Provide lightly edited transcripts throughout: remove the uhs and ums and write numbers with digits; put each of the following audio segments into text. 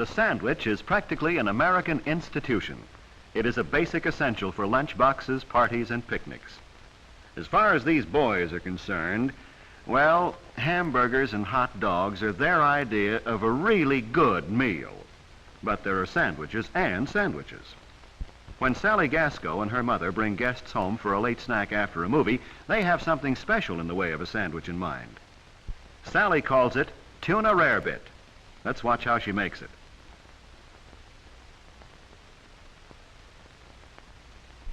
sandwich is practically an American institution. It is a basic essential for lunch boxes, parties, and picnics. As far as these boys are concerned, well, hamburgers and hot dogs are their idea of a really good meal. But there are sandwiches and sandwiches. When Sally Gasco and her mother bring guests home for a late snack after a movie, they have something special in the way of a sandwich in mind. Sally calls it tuna rarebit. Let's watch how she makes it.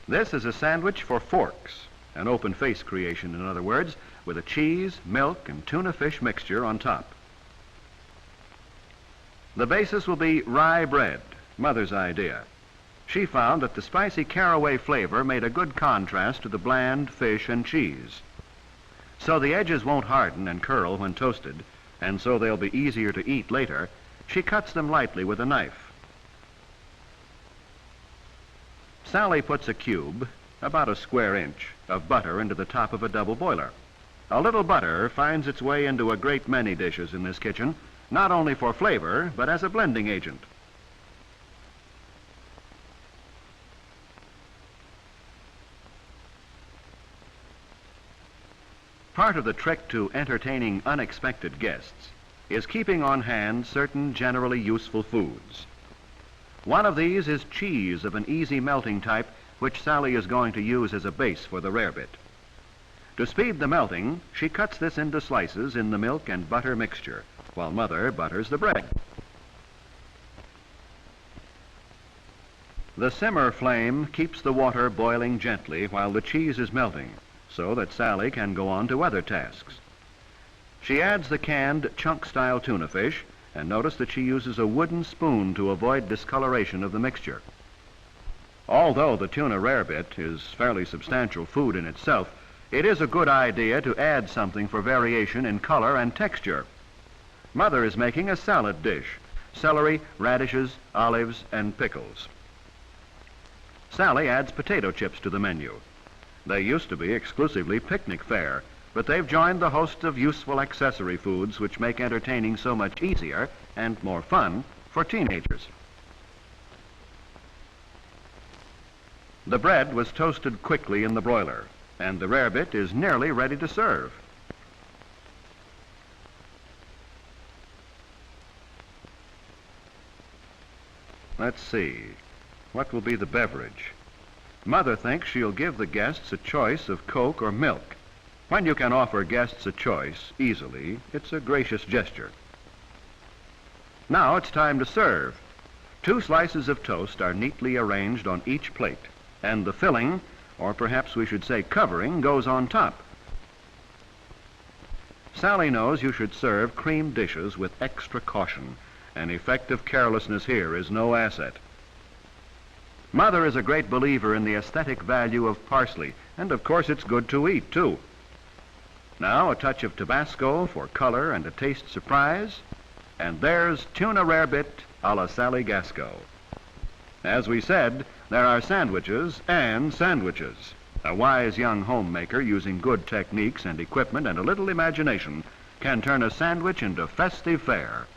This is a sandwich for forks, an open-face creation, in other words, with a cheese, milk, and tuna fish mixture on top. The basis will be rye bread, Mother's idea. She found that the spicy caraway flavor made a good contrast to the bland fish and cheese. So the edges won't harden and curl when toasted, and so they'll be easier to eat later. She cuts them lightly with a knife. Sally puts a cube, about a square inch, of butter into the top of a double boiler. A little butter finds its way into a great many dishes in this kitchen, not only for flavor, but as a blending agent. Part of the trick to entertaining unexpected guests is keeping on hand certain generally useful foods. One of these is cheese of an easy melting type, which Sally is going to use as a base for the rarebit. To speed the melting, she cuts this into slices in the milk and butter mixture, while Mother butters the bread. The simmer flame keeps the water boiling gently while the cheese is melting, so that Sally can go on to other tasks. She adds the canned chunk-style tuna fish, and notice that she uses a wooden spoon to avoid discoloration of the mixture. Although the tuna rarebit is fairly substantial food in itself, it is a good idea to add something for variation in color and texture. Mother is making a salad dish: celery, radishes, olives, and pickles. Sally adds potato chips to the menu. They used to be exclusively picnic fare, but they've joined the host of useful accessory foods which make entertaining so much easier and more fun for teenagers. The bread was toasted quickly in the broiler, and the rarebit is nearly ready to serve. Let's see, what will be the beverage? Mother thinks she'll give the guests a choice of Coke or milk. When you can offer guests a choice easily, it's a gracious gesture. Now it's time to serve. 2 slices of toast are neatly arranged on each plate, and the filling, or perhaps we should say covering, goes on top. Sally knows you should serve cream dishes with extra caution. An effective carelessness here is no asset. Mother is a great believer in the aesthetic value of parsley, and of course it's good to eat, too. Now a touch of Tabasco for color and a taste surprise, and there's tuna rarebit a la Sally Gasco. As we said, there are sandwiches and sandwiches. A wise young homemaker using good techniques and equipment and a little imagination can turn a sandwich into festive fare.